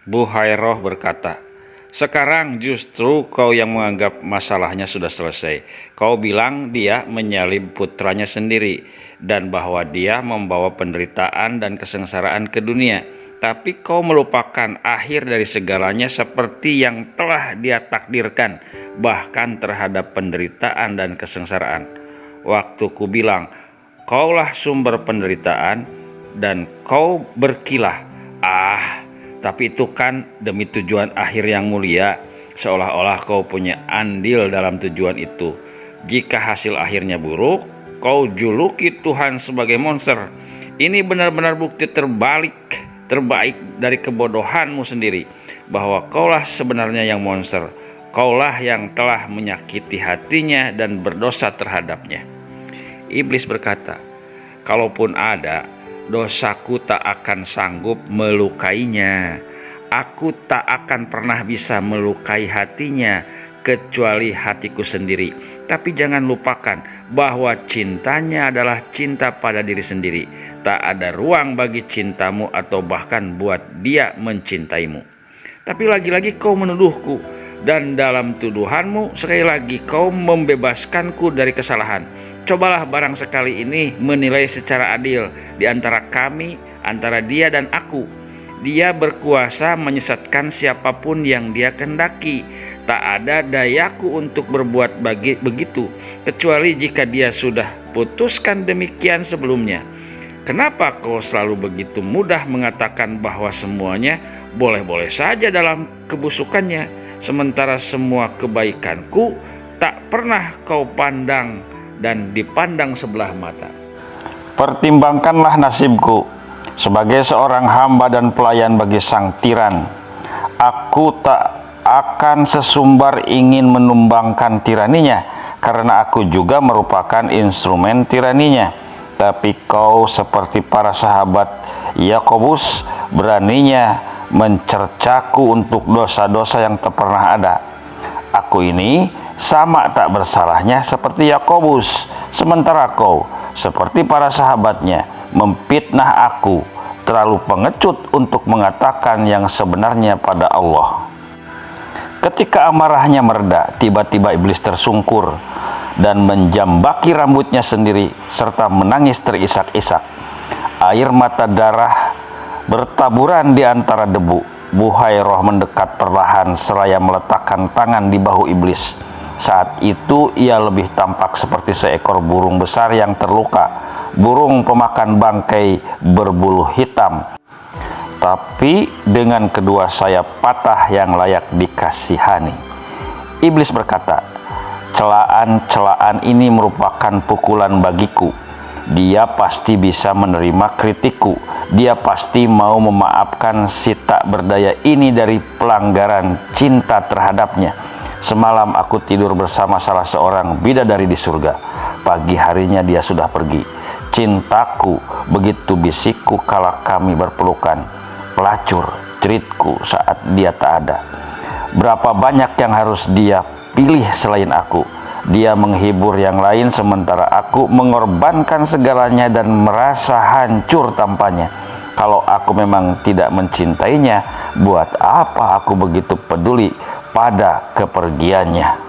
Buhairah berkata, "Sekarang justru kau yang menganggap masalahnya sudah selesai. Kau bilang dia menyalib putranya sendiri dan bahwa dia membawa penderitaan dan kesengsaraan ke dunia. Tapi kau melupakan akhir dari segalanya seperti yang telah dia takdirkan, bahkan terhadap penderitaan dan kesengsaraan. Waktu ku bilang, kaulah sumber penderitaan, dan kau berkilah, tapi itu kan demi tujuan akhir yang mulia, seolah-olah kau punya andil dalam tujuan itu. Jika hasil akhirnya buruk, kau juluki Tuhan sebagai monster. Ini benar-benar bukti terbaik dari kebodohanmu sendiri, bahwa kaulah sebenarnya yang monster. Kaulah yang telah menyakiti hatinya dan berdosa terhadapnya." Iblis berkata, "Kalaupun ada, dosaku tak akan sanggup melukainya. Aku tak akan pernah bisa melukai hatinya kecuali hatiku sendiri. Tapi jangan lupakan bahwa cintanya adalah cinta pada diri sendiri. Tak ada ruang bagi cintamu atau bahkan buat dia mencintaimu. Tapi lagi-lagi kau menuduhku, dan dalam tuduhanmu sekali lagi kau membebaskanku dari kesalahan. Cobalah barang sekali ini menilai secara adil di antara kami, antara dia dan aku. Dia berkuasa menyesatkan siapapun yang dia kehendaki. Tak ada dayaku untuk berbuat begitu, kecuali jika dia sudah putuskan demikian sebelumnya. Kenapa kau selalu begitu mudah mengatakan bahwa semuanya boleh-boleh saja dalam kebusukannya, sementara semua kebaikanku tak pernah kau pandang dan dipandang sebelah mata?" Pertimbangkanlah nasibku sebagai seorang hamba dan pelayan bagi sang tiran. Aku tak akan sesumbar ingin menumbangkan tiraninya, karena aku juga merupakan instrumen tiraninya. Tapi kau seperti para sahabat Yakobus, beraninya mencercaku untuk dosa-dosa yang tak pernah ada. Aku ini sama tak bersalahnya seperti Yakobus, sementara kau seperti para sahabatnya memfitnah aku, terlalu pengecut untuk mengatakan yang sebenarnya pada Allah. Ketika amarahnya mereda, tiba-tiba iblis tersungkur dan menjambaki rambutnya sendiri serta menangis terisak-isak. Air mata darah bertaburan di antara debu. Buhairah mendekat perlahan seraya meletakkan tangan di bahu iblis. Saat itu ia lebih tampak seperti seekor burung besar yang terluka, burung pemakan bangkai berbulu hitam, tapi dengan kedua sayap patah yang layak dikasihani. Iblis berkata, "Celaan-celaan ini merupakan pukulan bagiku. Dia pasti bisa menerima kritikku. Dia pasti mau memaafkan si tak berdaya ini dari pelanggaran cinta terhadapnya. Semalam aku tidur bersama salah seorang bidadari di surga. Pagi harinya dia sudah pergi. Cintaku, begitu bisikku kala kami berpelukan. Pelacur ceritku saat dia tak ada. Berapa banyak yang harus dia pilih selain aku. Dia menghibur yang lain sementara aku mengorbankan segalanya dan merasa hancur tanpanya. Kalau aku memang tidak mencintainya, buat apa aku begitu peduli pada kepergiannya?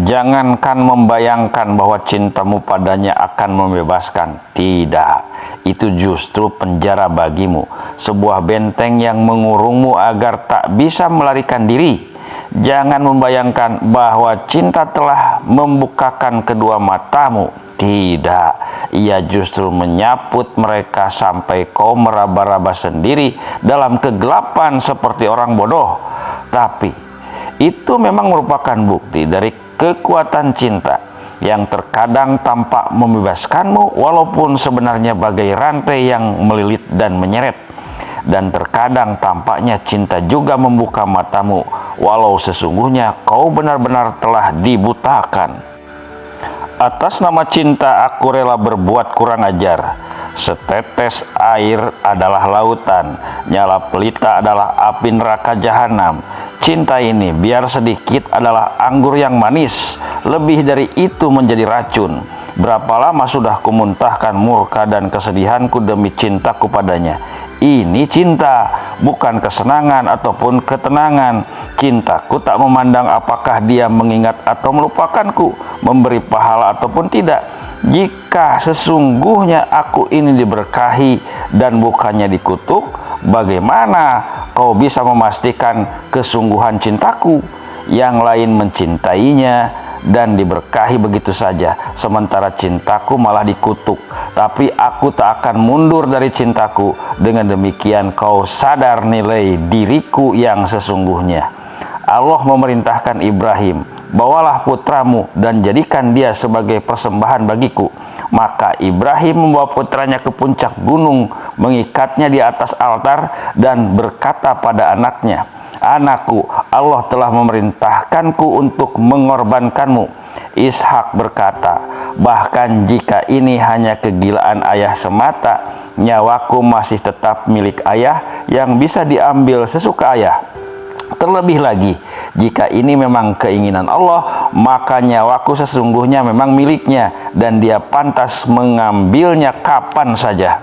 Jangankan membayangkan bahwa cintamu padanya akan membebaskan. Tidak, itu justru penjara bagimu, sebuah benteng yang mengurungmu agar tak bisa melarikan diri. Jangan membayangkan bahwa cinta telah membukakan kedua matamu. Tidak, ia justru menyaput mereka sampai kau meraba-raba sendiri dalam kegelapan seperti orang bodoh. Tapi itu memang merupakan bukti dari kekuatan cinta yang terkadang tampak membebaskanmu, walaupun sebenarnya bagai rantai yang melilit dan menyeret. Dan terkadang tampaknya cinta juga membuka matamu, walau sesungguhnya kau benar-benar telah dibutakan. Atas nama cinta aku rela berbuat kurang ajar. Setetes air adalah lautan, nyala pelita adalah api neraka jahanam. Cinta ini biar sedikit adalah anggur yang manis, lebih dari itu menjadi racun. Berapa lama sudah kumuntahkan murka dan kesedihanku demi cintaku padanya. Ini cinta, bukan kesenangan ataupun ketenangan. Cintaku tak memandang apakah dia mengingat atau melupakanku, memberi pahala ataupun tidak. Jika sesungguhnya aku ini diberkahi dan bukannya dikutuk, bagaimana kau bisa memastikan kesungguhan cintaku? Yang lain mencintainya dan diberkahi begitu saja, sementara cintaku malah dikutuk. Tapi aku tak akan mundur dari cintaku. Dengan demikian kau sadar nilai diriku yang sesungguhnya. Allah memerintahkan Ibrahim, bawalah putramu dan jadikan dia sebagai persembahan bagiku. Maka Ibrahim membawa putranya ke puncak gunung, mengikatnya di atas altar dan berkata pada anaknya, "Anakku, Allah telah memerintahkanku untuk mengorbankanmu." Ishak berkata, "Bahkan jika ini hanya kegilaan ayah semata, nyawaku masih tetap milik ayah yang bisa diambil sesuka ayah. Terlebih lagi, jika ini memang keinginan Allah, maka nyawaku sesungguhnya memang miliknya dan dia pantas mengambilnya kapan saja."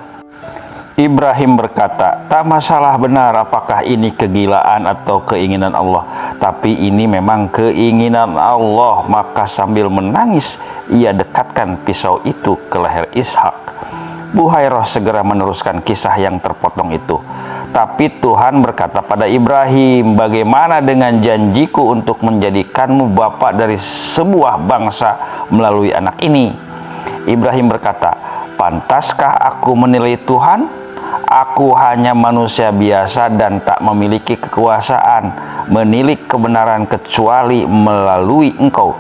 Ibrahim berkata, "Tak masalah benar apakah ini kegilaan atau keinginan Allah, tapi ini memang keinginan Allah." Maka sambil menangis, ia dekatkan pisau itu ke leher Ishak. Buhairah segera meneruskan kisah yang terpotong itu. Tapi Tuhan berkata pada Ibrahim, "Bagaimana dengan janjiku untuk menjadikanmu bapak dari sebuah bangsa melalui anak ini?" Ibrahim berkata, "Pantaskah aku menilai Tuhan? Aku hanya manusia biasa dan tak memiliki kekuasaan menilik kebenaran kecuali melalui Engkau.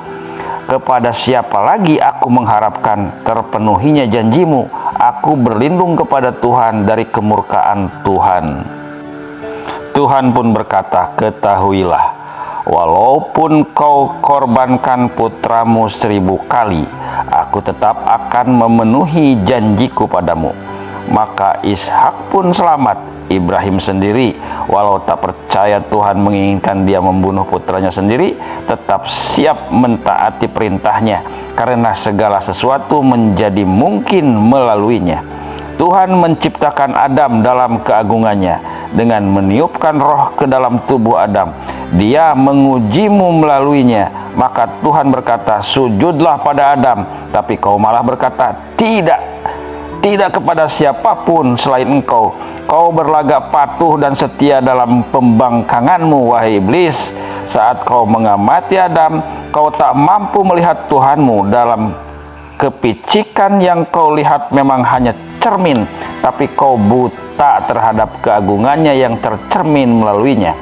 Kepada siapa lagi aku mengharapkan terpenuhinya janjimu? Aku berlindung kepada Tuhan dari kemurkaan Tuhan." Tuhan pun berkata, "Ketahuilah, walaupun kau korbankan putramu 1000 kali, aku tetap akan memenuhi janjiku padamu." Maka Ishak pun selamat. Ibrahim sendiri, walau tak percaya Tuhan menginginkan dia membunuh putranya sendiri, tetap siap mentaati perintahnya, karena segala sesuatu menjadi mungkin melaluinya. Tuhan menciptakan Adam dalam keagungannya dengan meniupkan roh ke dalam tubuh Adam. Dia mengujimu melaluinya. Maka Tuhan berkata, "Sujudlah pada Adam." Tapi kau malah berkata, tidak kepada siapapun selain engkau. Kau berlagak patuh dan setia dalam pembangkanganmu, wahai iblis. Saat kau mengamati Adam, kau tak mampu melihat Tuhanmu. Dalam kepicikan yang kau lihat memang hanya cermin, tapi kau buta terhadap keagungannya yang tercermin melaluinya.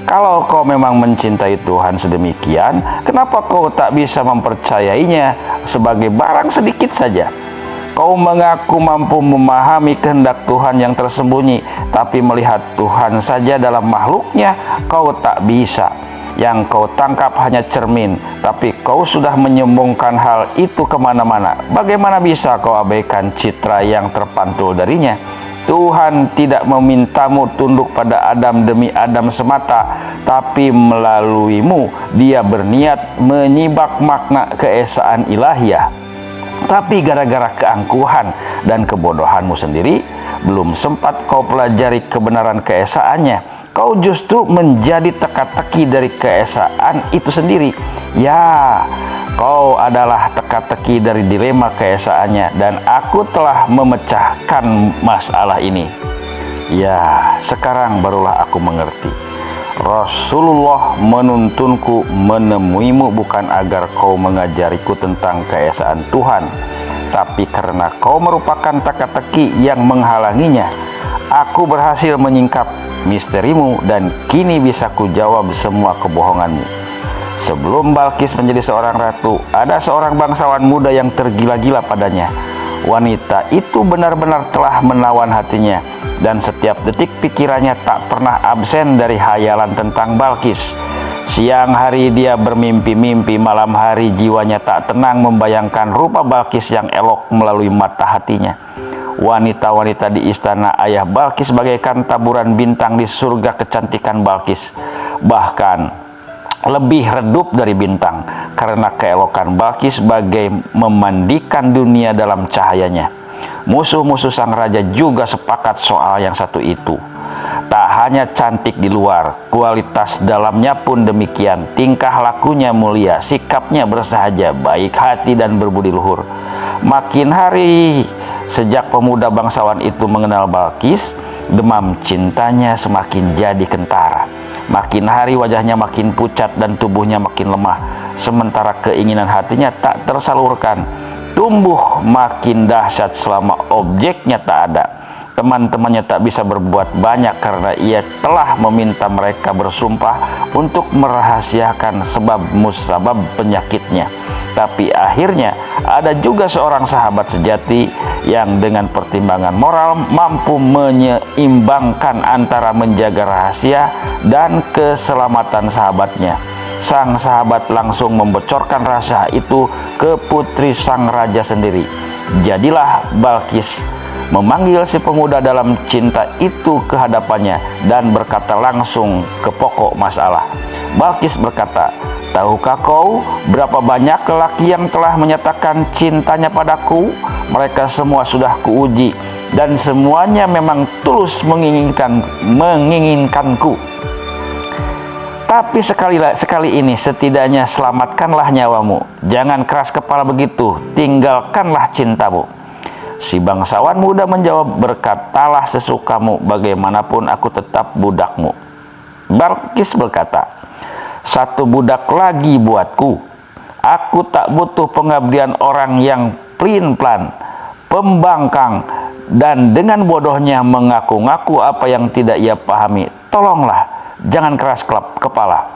Kalau kau memang mencintai Tuhan sedemikian, kenapa kau tak bisa mempercayainya sebagai barang sedikit saja? Kau mengaku mampu memahami kehendak Tuhan yang tersembunyi, tapi melihat Tuhan saja dalam makhluknya kau tak bisa. Yang kau tangkap hanya cermin, tapi kau sudah menyombongkan hal itu kemana-mana. Bagaimana bisa kau abaikan citra yang terpantul darinya? Tuhan tidak memintamu tunduk pada Adam demi Adam semata, tapi melaluimu Dia berniat menyibak makna keesaan ilahiyah. Tapi gara-gara keangkuhan dan kebodohanmu sendiri, belum sempat kau pelajari kebenaran keesaannya, kau justru menjadi teka-teki dari keesaan itu sendiri. Ya, kau adalah teka-teki dari dilema keesaannya, dan aku telah memecahkan masalah ini. Ya, sekarang barulah aku mengerti. Rasulullah menuntunku menemuimu bukan agar kau mengajariku tentang keesaan Tuhan, tapi karena kau merupakan teka-teki yang menghalanginya. Aku berhasil menyingkap misterimu dan kini bisa kujawab semua kebohonganmu. Sebelum Balkis menjadi seorang ratu, ada seorang bangsawan muda yang tergila-gila padanya. Wanita itu benar-benar telah menawan hatinya, dan setiap detik pikirannya tak pernah absen dari hayalan tentang Balkis. Siang hari dia bermimpi-mimpi, malam hari jiwanya tak tenang membayangkan rupa Balkis yang elok melalui mata hatinya. Wanita-wanita di istana ayah Balkis bagaikan taburan bintang di surga kecantikan Balkis. Bahkan lebih redup dari bintang, karena keelokan Balkis bagai memandikan dunia dalam cahayanya. Musuh-musuh sang raja juga sepakat soal yang satu itu. Tak hanya cantik di luar, kualitas dalamnya pun demikian. Tingkah lakunya mulia, sikapnya bersahaja, baik hati dan berbudi luhur. Makin hari sejak pemuda bangsawan itu mengenal Balkis, demam cintanya semakin jadi kentara. Makin hari wajahnya makin pucat dan tubuhnya makin lemah, sementara keinginan hatinya tak tersalurkan. Tumbuh makin dahsyat selama objeknya tak ada. Teman-temannya tak bisa berbuat banyak karena ia telah meminta mereka bersumpah untuk merahasiakan sebab musabab penyakitnya. Tapi akhirnya ada juga seorang sahabat sejati yang dengan pertimbangan moral mampu menyeimbangkan antara menjaga rahasia dan keselamatan sahabatnya. Sang sahabat langsung membocorkan rahasia itu ke putri sang raja sendiri. Jadilah Balkis memanggil si pemuda dalam cinta itu ke hadapannya dan berkata langsung ke pokok masalah. Balkis berkata, "Tahukah kau berapa banyak lelaki yang telah menyatakan cintanya padaku? Mereka semua sudah kuuji dan semuanya memang tulus menginginkanku. Tapi sekali ini setidaknya selamatkanlah nyawamu. Jangan keras kepala begitu, tinggalkanlah cintamu." Si bangsawan muda menjawab, "Berkatalah sesukamu, bagaimanapun aku tetap budakmu." Balkis berkata, "Satu budak lagi buatku. Aku tak butuh pengabdian orang yang pelin-pelan, pembangkang, dan dengan bodohnya mengaku-ngaku apa yang tidak ia pahami. Tolonglah, jangan keras kepala."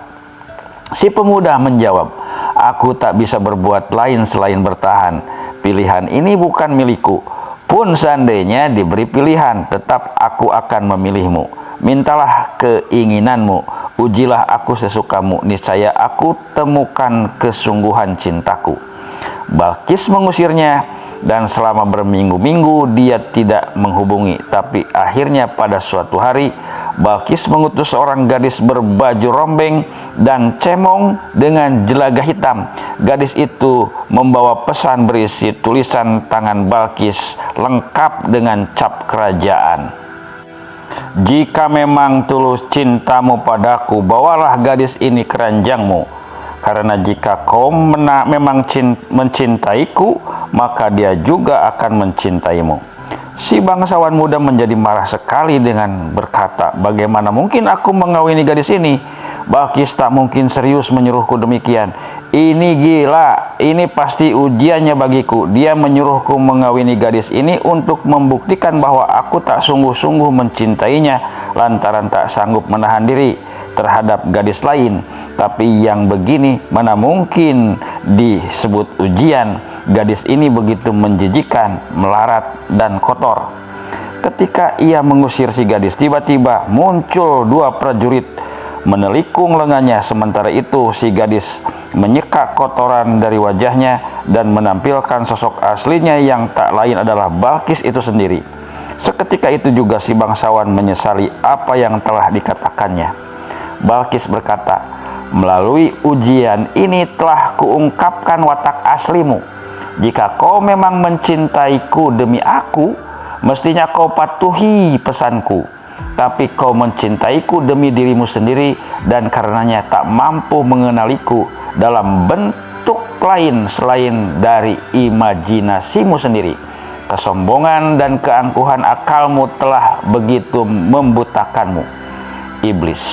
Si pemuda menjawab, "Aku tak bisa berbuat lain selain bertahan. Pilihan ini bukan milikku. Pun seandainya diberi pilihan, tetap aku akan memilihmu. Mintalah keinginanmu, ujilah aku sesukamu, niscaya aku temukan kesungguhan cintaku." Balkis mengusirnya, dan selama berminggu-minggu dia tidak menghubungi. Tapi akhirnya pada suatu hari, Balkis mengutus seorang gadis berbaju rombeng dan cemong dengan jelaga hitam. Gadis itu membawa pesan berisi tulisan tangan Balkis lengkap dengan cap kerajaan. "Jika memang tulus cintamu padaku, bawalah gadis ini ke ranjangmu. Karena jika kau memang mencintaiku, maka dia juga akan mencintaimu." Si bangsawan muda menjadi marah sekali dengan berkata, "Bagaimana mungkin aku mengawini gadis ini? Balkis tak mungkin serius menyuruhku demikian. Ini gila, ini pasti ujiannya bagiku. Dia menyuruhku mengawini gadis ini untuk membuktikan bahwa aku tak sungguh-sungguh mencintainya lantaran tak sanggup menahan diri terhadap gadis lain. Tapi yang begini mana mungkin disebut ujian? Gadis ini begitu menjijikan, melarat, dan kotor." Ketika ia mengusir si gadis, tiba-tiba muncul dua prajurit menelikung lengannya. Sementara itu si gadis menyeka kotoran dari wajahnya dan menampilkan sosok aslinya yang tak lain adalah Balkis itu sendiri. Seketika itu juga si bangsawan menyesali apa yang telah dikatakannya. Balkis berkata, "Melalui ujian ini telah kuungkapkan watak aslimu. Jika kau memang mencintaiku demi aku, mestinya kau patuhi pesanku. Tapi kau mencintaiku demi dirimu sendiri dan karenanya tak mampu mengenaliku dalam bentuk lain selain dari imajinasimu sendiri. Kesombongan dan keangkuhan akalmu telah begitu membutakanmu. Iblis,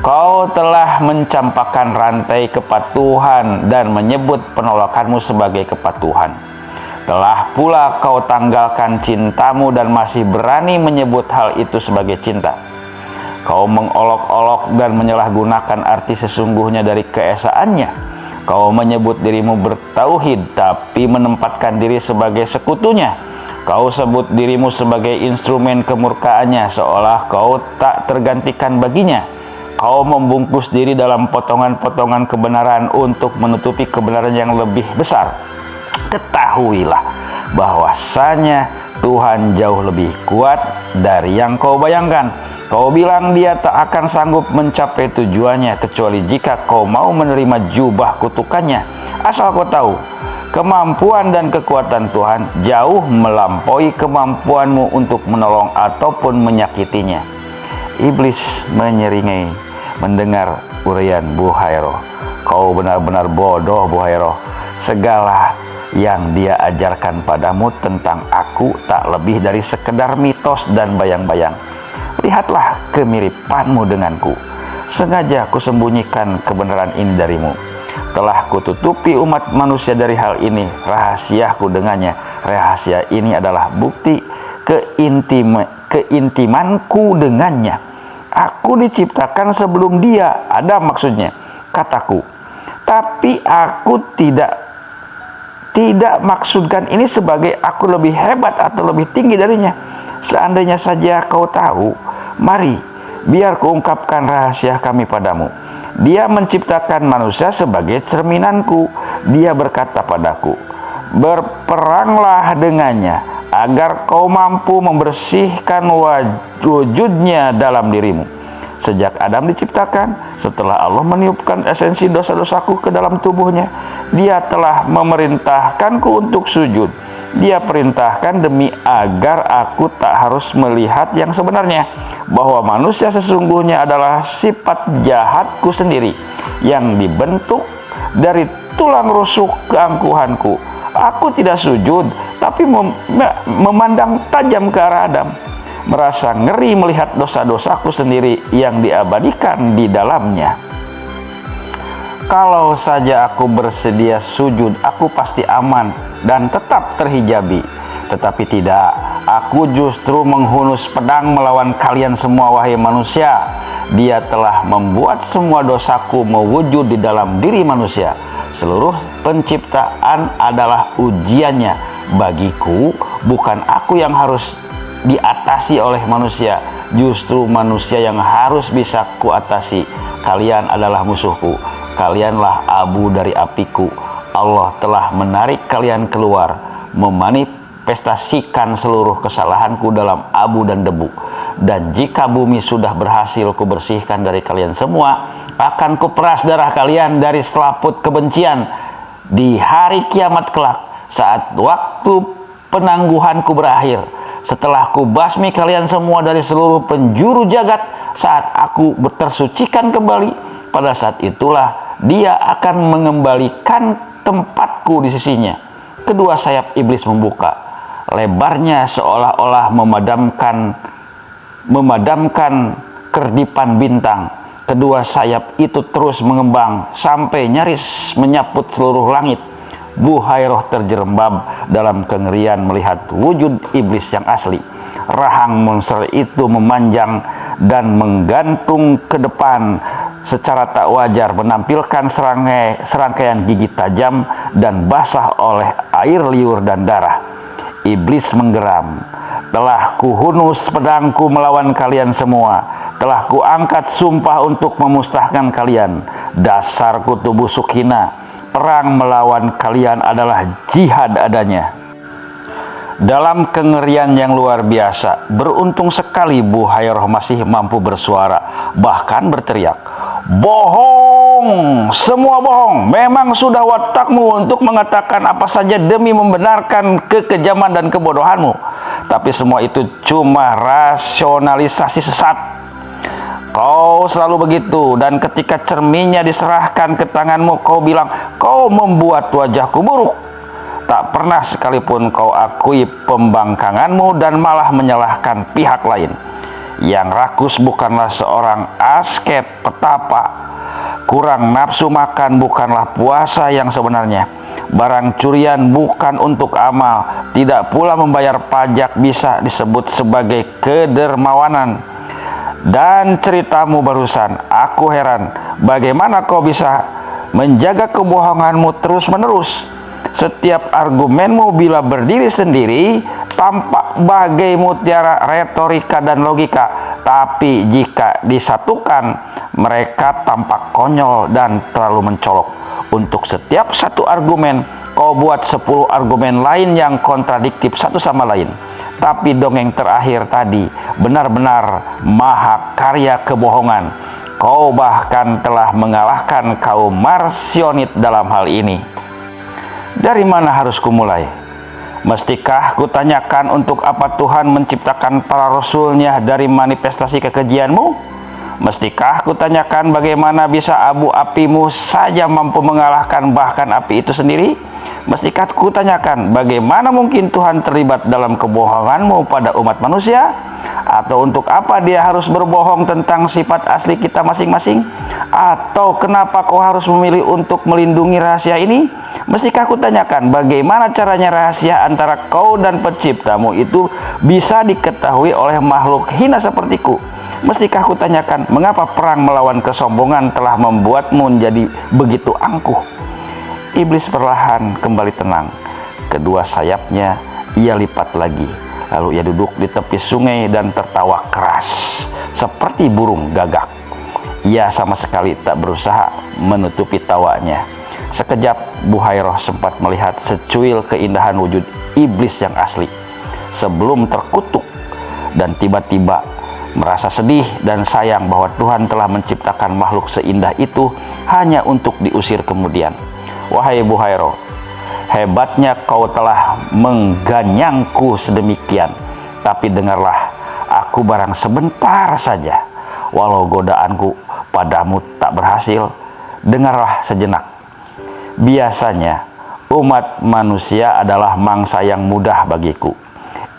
kau telah mencampakkan rantai kepatuhan dan menyebut penolakanmu sebagai kepatuhan. Telah pula kau tanggalkan cintamu dan masih berani menyebut hal itu sebagai cinta. Kau mengolok-olok dan menyalahgunakan arti sesungguhnya dari keesaannya. Kau menyebut dirimu bertauhid tapi menempatkan diri sebagai sekutunya. Kau sebut dirimu sebagai instrumen kemurkaannya seolah kau tak tergantikan baginya. Kau membungkus diri dalam potongan-potongan kebenaran untuk menutupi kebenaran yang lebih besar. Ketahuilah bahwasanya Tuhan jauh lebih kuat dari yang kau bayangkan. Kau bilang dia tak akan sanggup mencapai tujuannya kecuali jika kau mau menerima jubah kutukannya. Asal kau tahu, Kemampuan dan kekuatan Tuhan jauh melampaui kemampuanmu untuk menolong ataupun menyakitinya. Iblis menyeringai mendengar uraian Buhairah. Kau benar-benar bodoh, Buhairah. Segala yang dia ajarkan padamu tentang aku tak lebih dari sekedar mitos dan bayang-bayang. Lihatlah kemiripanmu denganku. Sengaja kusembunyikan kebenaran ini darimu. Telah kututupi umat manusia dari hal ini, rahasiaku dengannya. Rahasia ini adalah bukti keintimanku dengannya. Aku diciptakan sebelum dia, ada maksudnya, kataku. Tapi aku tidak maksudkan ini sebagai aku lebih hebat atau lebih tinggi darinya. Seandainya saja kau tahu, mari, biar kuungkapkan rahasia kami padamu. Dia menciptakan manusia sebagai cerminanku. Dia berkata padaku, berperanglah dengannya, agar kau mampu membersihkan wujudnya dalam dirimu. Sejak Adam diciptakan, setelah Allah meniupkan esensi dosa-dosaku ke dalam tubuhnya, dia telah memerintahkanku untuk sujud. Dia perintahkan demi agar aku tak harus melihat yang sebenarnya, bahwa manusia sesungguhnya adalah sifat jahatku sendiri yang dibentuk dari tulang rusuk keangkuhanku. Aku tidak sujud, tapi memandang tajam ke arah Adam, merasa ngeri melihat dosa-dosaku sendiri yang diabadikan di dalamnya. Kalau saja aku bersedia sujud, aku pasti aman dan tetap terhijabi. Tetapi tidak, aku justru menghunus pedang melawan kalian semua, wahai manusia. Dia telah membuat semua dosaku mewujud di dalam diri manusia. Seluruh penciptaan adalah ujiannya. Bagiku, bukan aku yang harus diatasi oleh manusia, justru manusia yang harus bisa kuatasi. Kalian adalah musuhku, kalianlah abu dari apiku. Allah telah menarik kalian keluar, memanifestasikan seluruh kesalahanku dalam abu dan debu. Dan jika bumi sudah berhasil kubersihkan dari kalian semua, akan kuperas darah kalian dari selaput kebencian di hari kiamat kelak, saat waktu penangguhanku berakhir. Setelah kubasmi kalian semua dari seluruh penjuru jagat, saat aku tersucikan kembali, pada saat itulah dia akan mengembalikan tempatku di sisinya. Kedua sayap iblis membuka, lebarnya seolah-olah memadamkan kerdipan bintang. Kedua sayap itu terus mengembang sampai nyaris menyaput seluruh langit. Buhairah terjerembab dalam kengerian melihat wujud iblis yang asli. Rahang monster itu memanjang dan menggantung ke depan secara tak wajar, menampilkan serangkaian gigi tajam dan basah oleh air liur dan darah. Iblis menggeram, telah kuhunus pedangku melawan kalian semua, telah kuangkat sumpah untuk memusnahkan kalian. Dasar kutu busuk hina, perang melawan kalian adalah jihad adanya. Dalam kengerian yang luar biasa, beruntung sekali Buhairah masih mampu bersuara, bahkan berteriak, bohong, semua bohong. Memang sudah watakmu untuk mengatakan apa saja demi membenarkan kekejaman dan kebodohanmu. Tapi semua itu cuma rasionalisasi sesat. Kau selalu begitu, dan ketika cerminnya diserahkan ke tanganmu, kau bilang, kau membuat wajahku buruk. Tak pernah sekalipun kau akui pembangkanganmu dan malah menyalahkan pihak lain. Yang rakus bukanlah seorang asket petapa. Kurang nafsu makan bukanlah puasa yang sebenarnya. Barang curian bukan untuk amal. Tidak pula membayar pajak bisa disebut sebagai kedermawanan. Dan ceritamu barusan, aku heran bagaimana kau bisa menjaga kebohonganmu terus-menerus. Setiap argumenmu bila berdiri sendiri tampak bagai mutiara retorika dan logika, tapi jika disatukan mereka tampak konyol dan terlalu mencolok. Untuk setiap satu argumen kau buat 10 argumen lain yang kontradiktif satu sama lain. Tapi dongeng terakhir tadi benar-benar maha karya kebohongan. Kau bahkan telah mengalahkan kaum Marsionit dalam hal ini. Dari mana harus kumulai? Mestikah kutanyakan untuk apa Tuhan menciptakan para rasulnya dari manifestasi kekejianmu? Mestikah kutanyakan bagaimana bisa abu apimu saja mampu mengalahkan bahkan api itu sendiri? Mestikah kutanyakan bagaimana mungkin Tuhan terlibat dalam kebohonganmu pada umat manusia? Atau untuk apa dia harus berbohong tentang sifat asli kita masing-masing? Atau kenapa kau harus memilih untuk melindungi rahasia ini? Mestikah kutanyakan bagaimana caranya rahasia antara kau dan penciptamu itu bisa diketahui oleh makhluk hina sepertiku? Mestikah kutanyakan mengapa perang melawan kesombongan telah membuatmu menjadi begitu angkuh? Iblis perlahan kembali tenang. Kedua sayapnya ia lipat lagi. Lalu ia duduk di tepi sungai dan tertawa keras seperti burung gagak. Ia sama sekali tak berusaha menutupi tawanya. Sekejap Buhairah sempat melihat secuil keindahan wujud iblis yang asli sebelum terkutuk, dan tiba-tiba merasa sedih dan sayang bahwa Tuhan telah menciptakan makhluk seindah itu hanya untuk diusir kemudian. Wahai Buhairah, hebatnya kau telah mengganyangku sedemikian, tapi dengarlah, aku barang sebentar saja. Walau godaanku padamu tak berhasil, dengarlah sejenak. Biasanya umat manusia adalah mangsa yang mudah bagiku.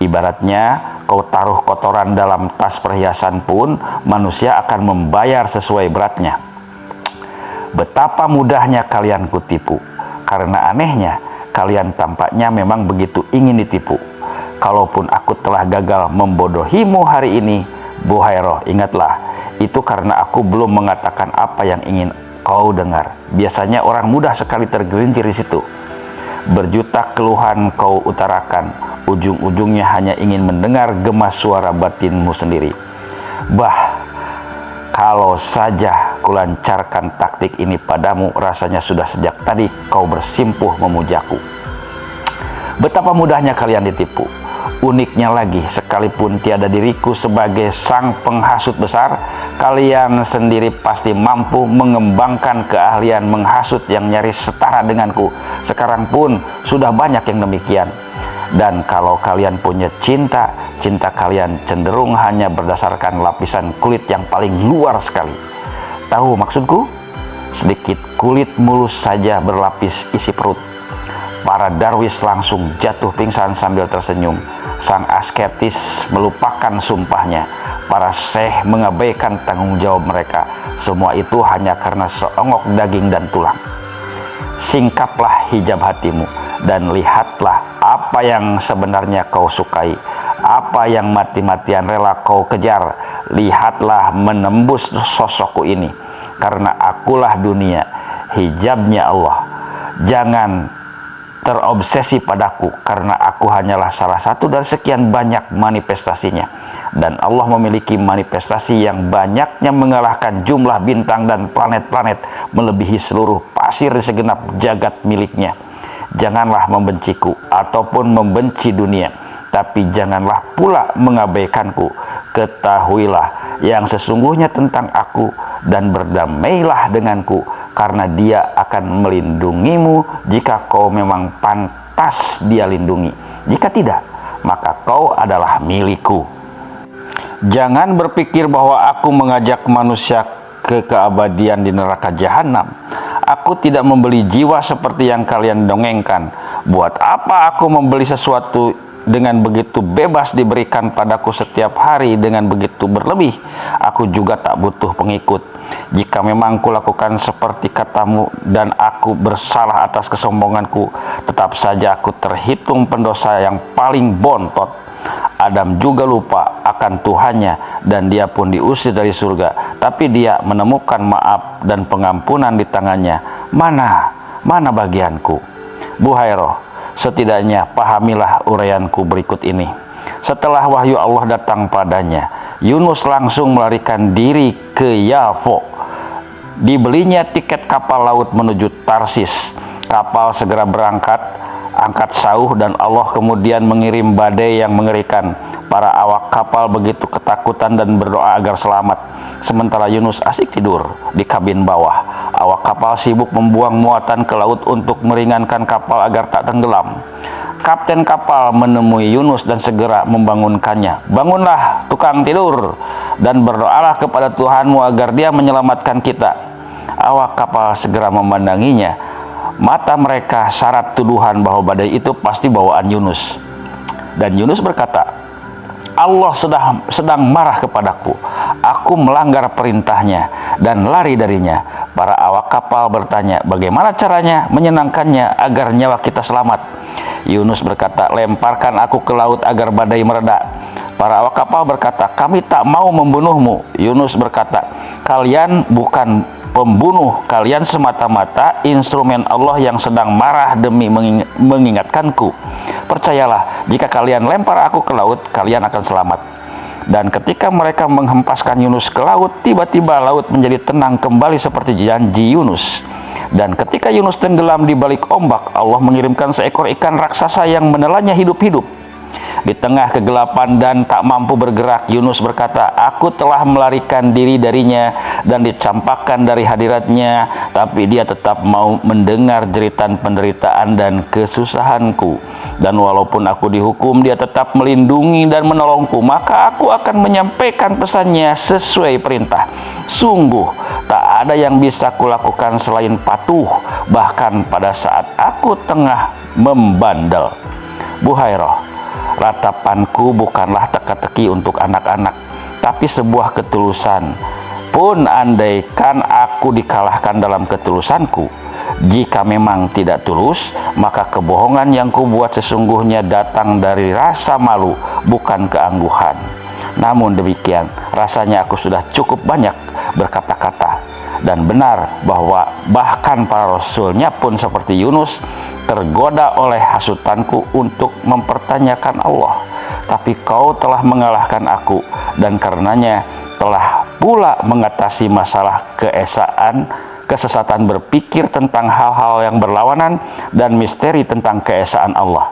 Ibaratnya kau taruh kotoran dalam tas perhiasan pun manusia akan membayar sesuai beratnya. Betapa mudahnya kalian kutipu, karena anehnya kalian tampaknya memang begitu ingin ditipu. Kalaupun aku telah gagal membodohimu hari ini, Buhairah, ingatlah, itu karena aku belum mengatakan apa yang ingin kau dengar. Biasanya orang mudah sekali tergelincir di situ. Berjuta keluhan kau utarakan, ujung-ujungnya hanya ingin mendengar gemas suara batinmu sendiri. Bah, kalau saja kulancarkan taktik ini padamu, rasanya sudah sejak tadi kau bersimpuh memujaku. Betapa mudahnya kalian ditipu. Uniknya lagi, sekalipun tiada diriku sebagai sang penghasut besar, kalian sendiri pasti mampu mengembangkan keahlian menghasut yang nyaris setara denganku. Sekarang pun sudah banyak yang demikian. Dan kalau kalian punya cinta, cinta kalian cenderung hanya berdasarkan lapisan kulit yang paling luar sekali. Tahu maksudku? Sedikit kulit mulus saja berlapis isi perut. Para darwis langsung jatuh pingsan sambil tersenyum. Sang asketis melupakan sumpahnya. Para syekh mengabaikan tanggung jawab mereka. Semua itu hanya karena seongok daging dan tulang. Singkaplah hijab hatimu dan lihatlah apa yang sebenarnya kau sukai, apa yang mati-matian rela kau kejar. Lihatlah menembus sosokku ini, karena akulah dunia, hijabnya Allah. Jangan terobsesi padaku, karena aku hanyalah salah satu dari sekian banyak manifestasinya, dan Allah memiliki manifestasi yang banyaknya mengalahkan jumlah bintang dan planet-planet, melebihi seluruh pasir di segenap jagat miliknya. Janganlah membenciku ataupun membenci dunia, tapi janganlah pula mengabaikanku. Ketahuilah yang sesungguhnya tentang aku dan berdamailah denganku, karena dia akan melindungimu jika kau memang pantas dia lindungi. Jika tidak, maka kau adalah milikku. Jangan berpikir bahwa aku mengajak manusia ke keabadian di neraka jahanam. Aku tidak membeli jiwa seperti yang kalian dongengkan. Buat apa aku membeli sesuatu dengan begitu bebas diberikan padaku setiap hari dengan begitu berlebih? Aku juga tak butuh pengikut. Jika memang kulakukan seperti katamu dan aku bersalah atas kesombonganku, tetap saja aku terhitung pendosa yang paling bontot. Adam juga lupa akan Tuhannya dan dia pun diusir dari surga, tapi dia menemukan maaf dan pengampunan di tangannya. Mana bagianku? Buhairah, setidaknya pahamilah uraianku berikut ini. Setelah wahyu Allah datang padanya, Yunus langsung melarikan diri ke Yafo. Dibelinya tiket kapal laut menuju Tarsis. Kapal segera berangkat, angkat sauh, dan Allah kemudian mengirim badai yang mengerikan. Para awak kapal begitu ketakutan dan berdoa agar selamat. Sementara Yunus asik tidur di kabin bawah. Awak kapal sibuk membuang muatan ke laut untuk meringankan kapal agar tak tenggelam. Kapten kapal menemui Yunus dan segera membangunkannya. "Bangunlah, tukang tidur, dan berdoalah kepada Tuhanmu agar Dia menyelamatkan kita." Awak kapal segera memandanginya. Mata mereka syarat tuduhan bahwa badai itu pasti bawaan Yunus. Dan Yunus berkata, "Allah sedang marah kepadaku. Aku melanggar perintahnya dan lari darinya." Para awak kapal bertanya, "Bagaimana caranya menyenangkannya agar nyawa kita selamat?" Yunus berkata, "Lemparkan aku ke laut agar badai mereda." Para awak kapal berkata, "Kami tak mau membunuhmu." Yunus berkata, "Kalian bukan pembunuh, kalian semata-mata instrumen Allah yang sedang marah demi mengingatkanku. Percayalah, jika kalian lempar aku ke laut, kalian akan selamat." Dan ketika mereka menghempaskan Yunus ke laut, tiba-tiba laut menjadi tenang kembali seperti janji Yunus. Dan ketika Yunus tenggelam di balik ombak, Allah mengirimkan seekor ikan raksasa yang menelannya hidup-hidup. Di tengah kegelapan dan tak mampu bergerak, Yunus berkata, "Aku telah melarikan diri darinya dan dicampakkan dari hadiratnya, tapi dia tetap mau mendengar jeritan penderitaan dan kesusahanku. Dan walaupun aku dihukum, dia tetap melindungi dan menolongku, maka aku akan menyampaikan pesannya sesuai perintah. Sungguh, tak ada yang bisa kulakukan selain patuh, bahkan pada saat aku tengah membandel." Buhairah, ratapanku bukanlah teka-teki untuk anak-anak, tapi sebuah ketulusan. Pun andaikan aku dikalahkan dalam ketulusanku, jika memang tidak tulus, maka kebohongan yang kubuat sesungguhnya datang dari rasa malu, bukan keangguhan. Namun demikian, rasanya aku sudah cukup banyak berkata-kata. Dan benar bahwa bahkan para rasulnya pun seperti Yunus tergoda oleh hasutanku untuk mempertanyakan Allah. Tapi kau telah mengalahkan aku, dan karenanya telah pula mengatasi masalah kesesatan berpikir tentang hal-hal yang berlawanan dan misteri tentang keesaan Allah.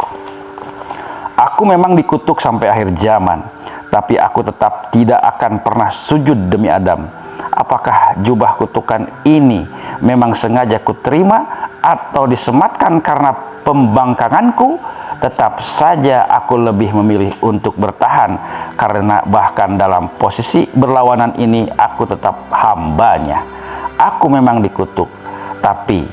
Aku memang dikutuk sampai akhir zaman, tapi aku tetap tidak akan pernah sujud demi Adam. Apakah jubah kutukan ini memang sengaja kuterima atau disematkan karena pembangkanganku? Tetap saja aku lebih memilih untuk bertahan, karena bahkan dalam posisi berlawanan ini aku tetap hambanya. Aku memang dikutuk, tapi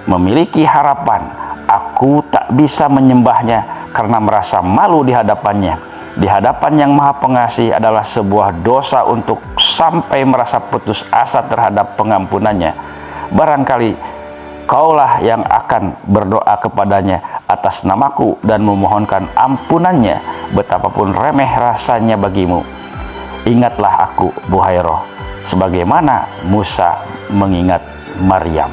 memiliki harapan. Aku tak bisa menyembahnya karena merasa malu di hadapannya. Di hadapan Yang Maha Pengasih adalah sebuah dosa untuk sampai merasa putus asa terhadap pengampunannya. Barangkali kaulah yang akan berdoa kepadanya atas namaku dan memohonkan ampunannya, betapapun remeh rasanya bagimu. Ingatlah aku, Buhairah, sebagaimana Musa mengingat Maryam.